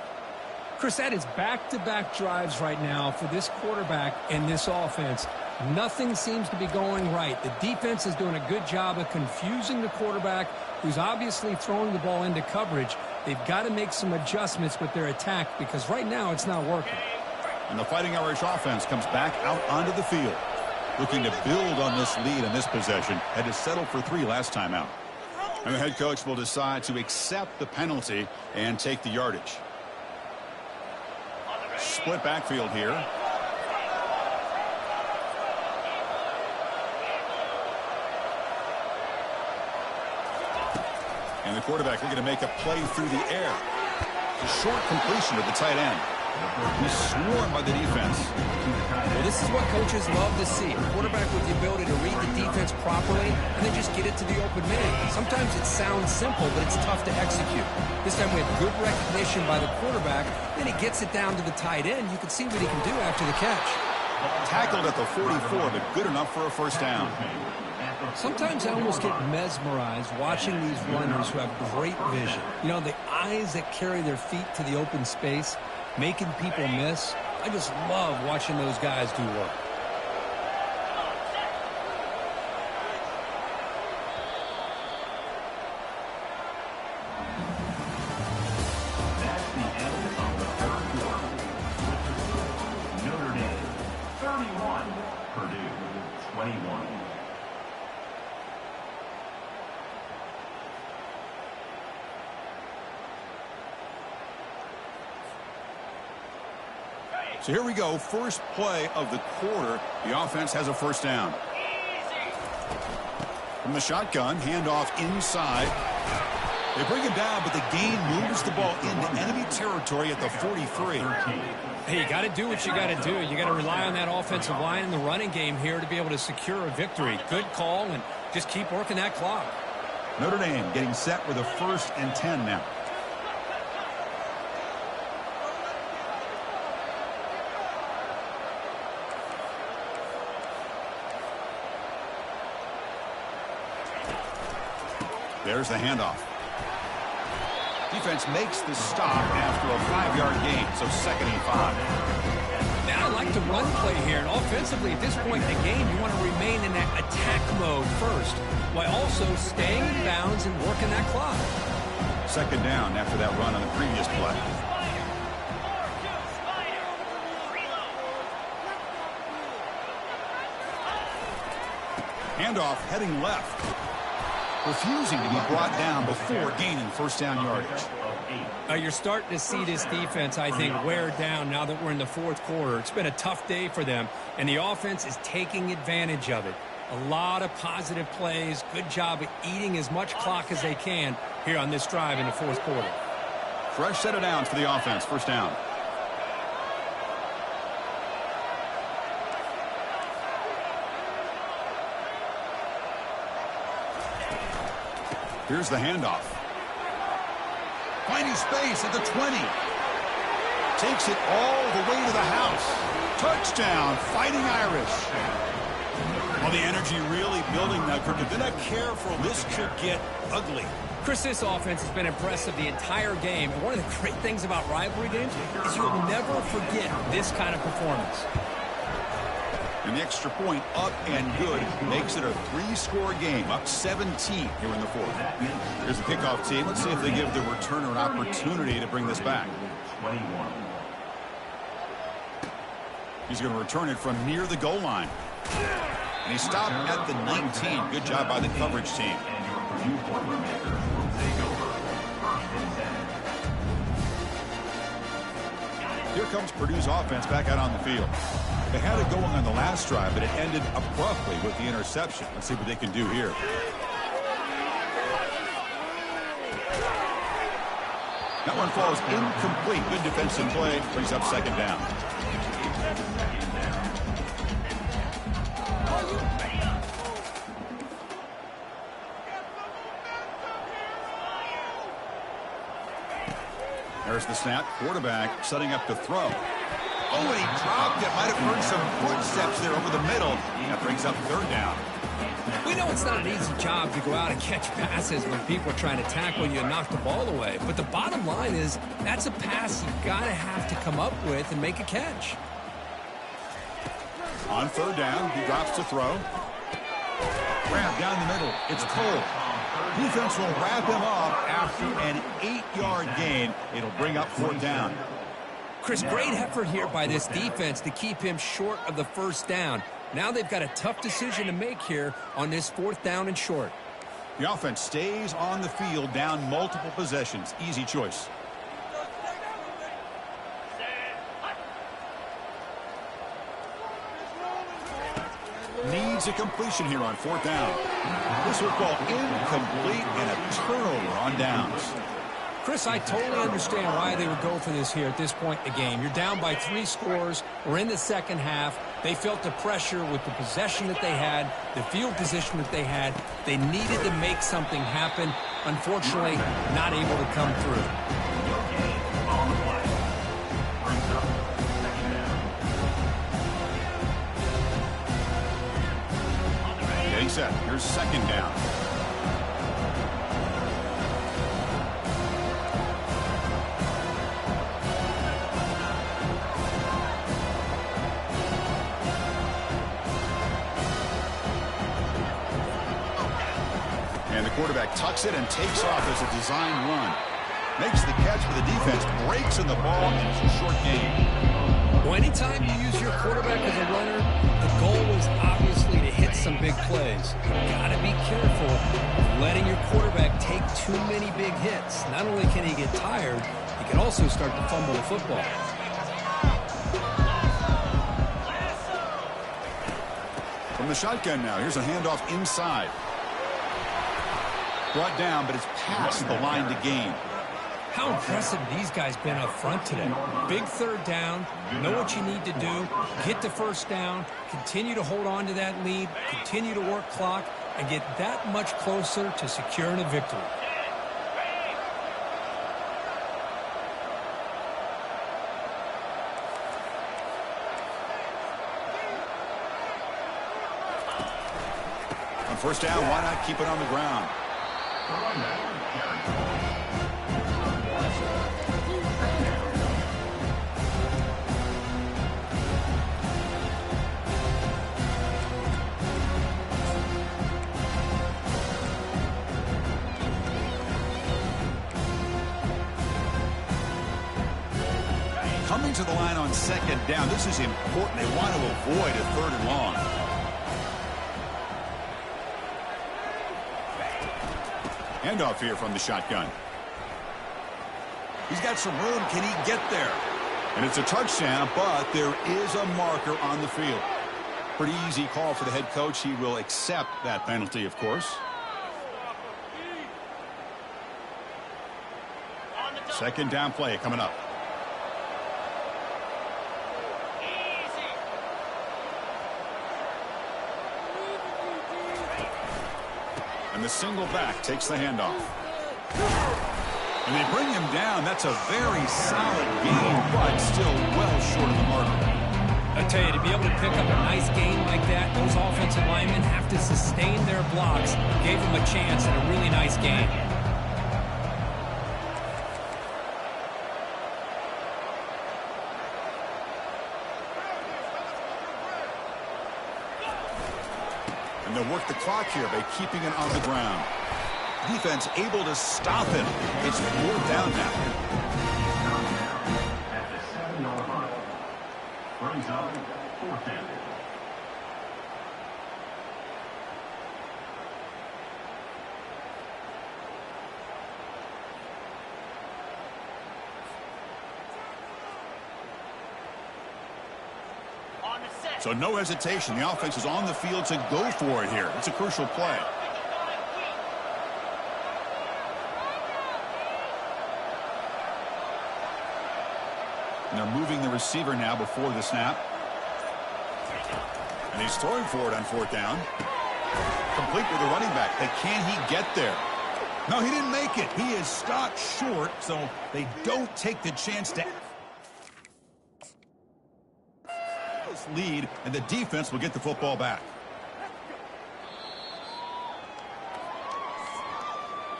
S3: Chris, that is back-to-back drives right now for this quarterback and this offense. Nothing seems to be going right. The defense is doing a good job of confusing the quarterback, who's obviously throwing the ball into coverage. They've got to make some adjustments with their attack because right now it's not working.
S1: And the Fighting Irish offense comes back out onto the field, looking to build on this lead in this possession. Had to settle for 3 last time out. And the head coach will decide to accept the penalty and take the yardage. Split backfield here. And the quarterback looking to make a play through the air. A short completion to the tight end. He's swarmed by the defense.
S2: Well, this is what coaches love to see. A quarterback with the ability to read the defense properly and then just get it to the open man. Sometimes it sounds simple, but it's tough to execute. This time we have good recognition by the quarterback. Then he gets it down to the tight end. You can see what he can do after the catch.
S1: Tackled at the 44, but good enough for a first down.
S2: Sometimes I almost get mesmerized watching these runners who have great vision. You know, the eyes that carry their feet to the open space, making people miss. I just love watching those guys do work.
S4: That's the end of the third quarter. Notre Dame 31, Purdue 21.
S1: So here we go. First play of the quarter. The offense has a first down. From the shotgun, handoff inside. They bring him down, but the gain moves the ball into enemy territory at the 43.
S3: Hey, you got to do what you got to do. You got to rely on that offensive line in the running game here to be able to secure a victory. Good call, and just keep working that clock.
S1: Notre Dame getting set with a 1st and 10 now. There's the handoff. Defense makes the stop after a 5-yard gain, so 2nd and 5.
S2: Now I like to run play here, and offensively at this point in the game, you want to remain in that attack mode first, while also staying in bounds and working that clock.
S1: 2nd down after that run on the previous play. Handoff heading left. Refusing to be brought down before gaining first down yardage.
S3: You're starting to see this defense, I think, wear down now that we're in the 4th quarter. It's been a tough day for them, and the offense is taking advantage of it. A lot of positive plays. Good job of eating as much clock as they can here on this drive in the 4th quarter.
S1: Fresh set of downs for the offense. First down. Here's the handoff. Finding space at the 20. Takes it all the way to the house. Touchdown, Fighting Irish. Well, the energy really building now, Kirk. If they're not careful, this could get ugly.
S2: Chris, this offense has been impressive the entire game. And one of the great things about rivalry games is you'll never forget this kind of performance.
S1: And the extra point up and good makes it a 3-score game, up 17 here in the 4th. Here's the kickoff team. Let's see if they give the returner an opportunity to bring this back.
S4: 21.
S1: He's going to return it from near the goal line. And he stopped at the 19. Good job by the coverage team.
S4: And your Purdue Boilermaker will take over 1st and 10.
S1: Here comes Purdue's offense back out on the field. They had it going on the last drive, but it ended abruptly with the interception. Let's see what they can do here. That one falls incomplete. Good defensive play. Brings up 2nd down. There's the snap. Quarterback setting up to throw. Oh, and he dropped it. Might have heard some footsteps there over the middle. That brings up 3rd down.
S2: We know it's not an easy job to go out and catch passes when people are trying to tackle you and knock the ball away. But the bottom line is that's a pass you've got to have to come up with and make a catch.
S1: On third down, he drops to throw. Grab down the middle. It's Cole. Defense will wrap him up after an 8-yard gain. It'll bring up fourth down.
S2: Chris, great effort here by this defense to keep him short of the first down. Now they've got a tough decision to make here on this fourth down and short.
S1: The offense stays on the field down multiple possessions. Easy choice. Needs a completion here on fourth down. This will fall incomplete and a turnover on downs.
S2: Chris, I totally understand why they would go for this here at this point in the game. You're down by 3 scores. We're in the second half. They felt the pressure with the possession that they had, the field position that they had. They needed to make something happen. Unfortunately, not able to come through.
S1: Getting set. Here's second down. And the quarterback tucks it and takes off as a design run. Makes the catch for the defense, breaks in the ball, and it's a short gain.
S2: Well, anytime you use your quarterback as a runner, the goal is obviously to hit some big plays. You've got to be careful of letting your quarterback take too many big hits. Not only can he get tired, he can also start to fumble the football.
S1: From the shotgun now, here's a handoff inside. Brought down, but it's past the line to gain.
S2: How impressive these guys been up front today. Big third down, know what you need to do, get the first down, continue to hold on to that lead, continue to work clock, and get that much closer to securing a victory.
S1: On first down, why not keep it on the ground? Coming to the line on second down, this is important. They want to avoid a third and long. Handoff here from the shotgun. He's got some room. Can he get there? And it's a touchdown, but there is a marker on the field. Pretty easy call for the head coach. He will accept that penalty, of course. Second down play coming up. And the single back takes the handoff. And they bring him down. That's a very solid game, but still well short of the marker.
S2: I tell you, to be able to pick up a nice game like that, those offensive linemen have to sustain their blocks. Gave them a chance at a really nice game.
S1: And they'll work the clock here by keeping it on the ground. Defense able to stop him. It's fourth down now.
S4: At the 7-yard line. Brings up fourth down.
S1: So no hesitation. The offense is on the field to go for it here. It's a crucial play. And they're moving the receiver now before the snap. And he's throwing for it on fourth down. Complete with the running back. But can he get there? No, he didn't make it. He is stopped short, so they don't take the chance to lead, and the defense will get the football back.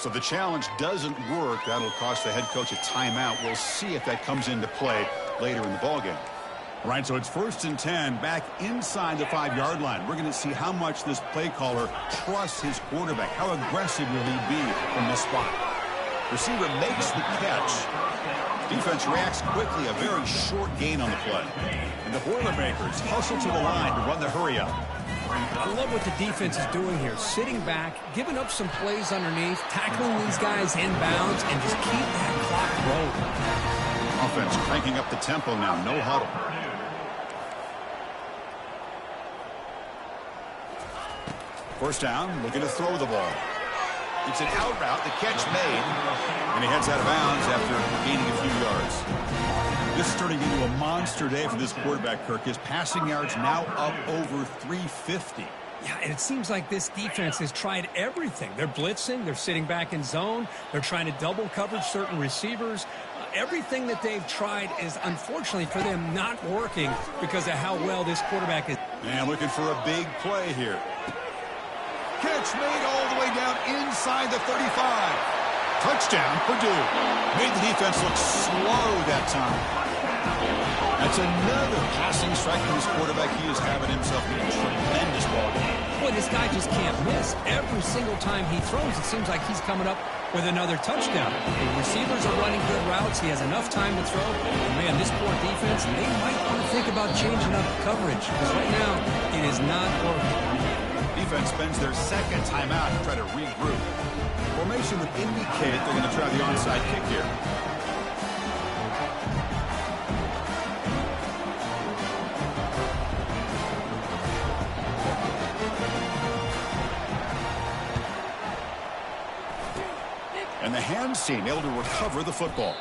S1: So the challenge doesn't work. That'll cost the head coach a timeout. We'll see if that comes into play later in the ballgame. All right, so it's 1st and 10 back inside the 5-yard line. We're going to see how much this play caller trusts his quarterback. How aggressive will he be from this spot? Receiver makes the catch. Defense reacts quickly. A very short gain on the play. And the Boilermakers hustle to the line to run the hurry up.
S2: I love what the defense is doing here. Sitting back, giving up some plays underneath, tackling these guys inbounds, and just keep that clock rolling.
S1: Offense cranking up the tempo now. No huddle. First down, looking to throw the ball. It's an out route, the catch made, and he heads out of bounds after gaining a few yards. This is turning into a monster day for this quarterback, Kirk. His passing yards now up over 350.
S3: Yeah, and it seems like this defense has tried everything. They're blitzing, they're sitting back in zone, they're trying to double coverage certain receivers. Everything that they've tried is, unfortunately for them, not working because of how well this quarterback is.
S1: And looking for a big play here. Catch made all the way down inside the 35. Touchdown, Purdue. Made the defense look slow that time. That's another passing strike from his quarterback. He is having himself a tremendous ball game.
S3: Boy, this guy just can't miss. Every single time he throws, it seems like he's coming up with another touchdown. The receivers are running good routes. He has enough time to throw. And man, this poor defense, they might want to think about changing up coverage because right now it is not working.
S1: Defense spends their second timeout to try to regroup. Formation would indicate they're going to try the onside kick here. And the hands team able to recover the football.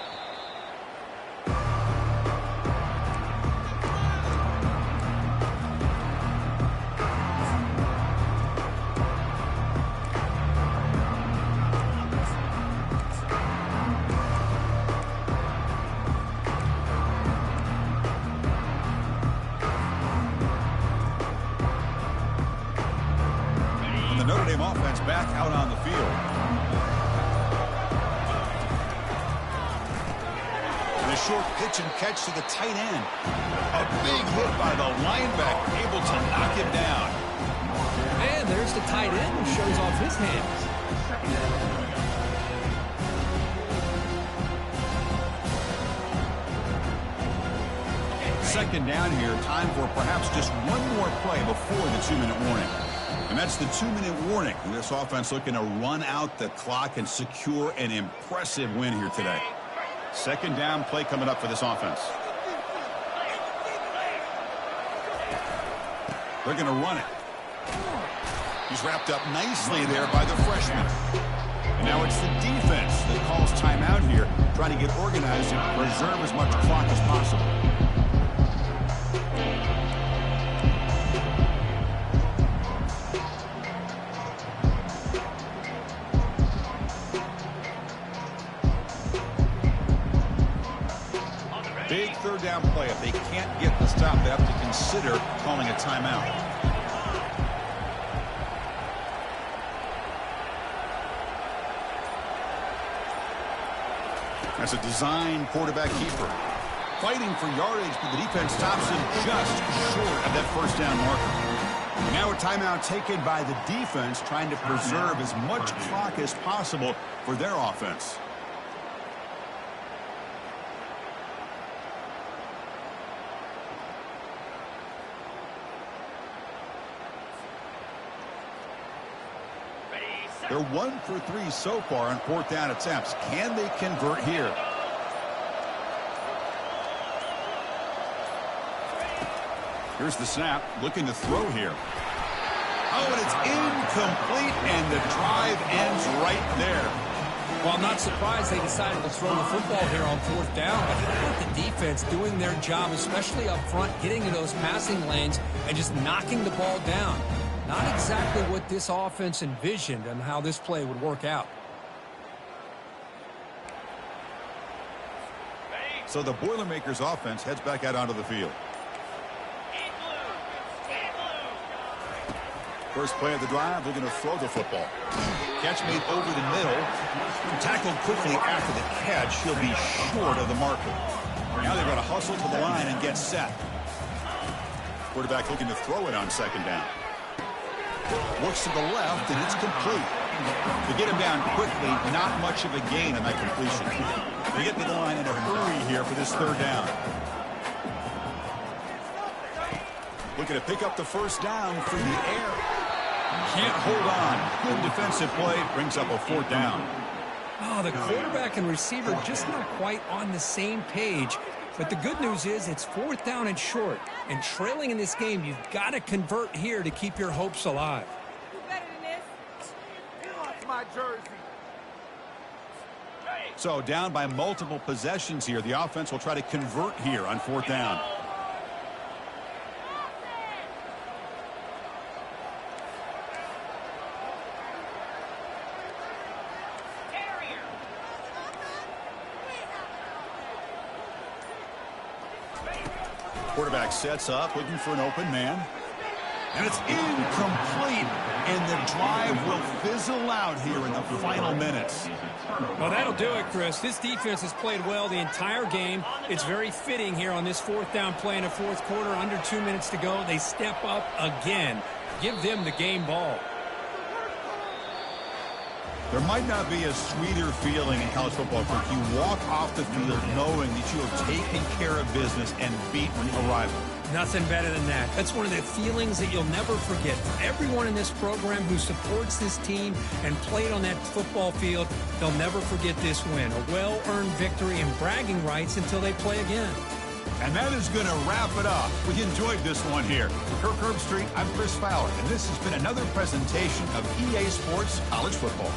S1: Back out on the field. And a short pitch and catch to the tight end. A big hit by the linebacker, able to knock him down.
S2: And there's the tight end who shows off his hands.
S1: Second down here. Time for perhaps just one more play before the 2-minute warning. And that's the 2-minute warning. And this offense looking to run out the clock and secure an impressive win here today. Second down play coming up for this offense. They're going to run it. He's wrapped up nicely there by the freshman. And now it's the defense that calls timeout here, trying to get organized and preserve as much clock as possible. Big third down play. If they can't get the stop, they have to consider calling a timeout. That's a design quarterback keeper. Fighting for yardage, but the defense stops him just short of that first down marker. Now a timeout taken by the defense, trying to preserve as much clock as possible for their offense. They're 1 for 3 so far on fourth down attempts. Can they convert here? Here's the snap, looking to throw here. Oh, and it's incomplete, and the drive ends right there.
S2: Well, I'm not surprised they decided to throw the football here on fourth down, but how about the defense doing their job, especially up front, getting in those passing lanes and just knocking the ball down. Not exactly what this offense envisioned and how this play would work out.
S1: So the Boilermakers offense heads back out onto the field. First play of the drive, they're going to throw the football. Catch made over the middle. Tackled quickly after the catch. He'll be short of the marker. Now they've got to hustle to the line and get set. Quarterback looking to throw it on second down. Looks to the left, and it's complete. To get him down quickly, not much of a gain on that completion. They get to the line in a hurry here for this third down. Looking to pick up the first down through the air. Can't hold on. Good defensive play. Brings up a fourth down.
S2: Oh, the quarterback and receiver just not quite on the same page. But the good news is it's fourth down and short. And trailing in this game, you've got to convert here to keep your hopes alive.
S1: So down by multiple possessions here. The offense will try to convert here on fourth down. Quarterback sets up, looking for an open man. And it's incomplete. And the drive will fizzle out here in the final minutes.
S3: Well, that'll do it, Chris. This defense has played well the entire game. It's very fitting here on this fourth down play in the fourth quarter. Under 2 minutes to go. They step up again. Give them the game ball.
S1: There might not be a sweeter feeling in college football if you walk off the field knowing that you have taken care of business and beaten a rival.
S2: Nothing better than that. That's one of the feelings that you'll never forget. For everyone in this program who supports this team and played on that football field, they'll never forget this win. A well-earned victory and bragging rights until they play again.
S1: And that is going to wrap it up. We enjoyed this one here. For Kirk Herbstreit, I'm Chris Fowler, and this has been another presentation of EA Sports College Football.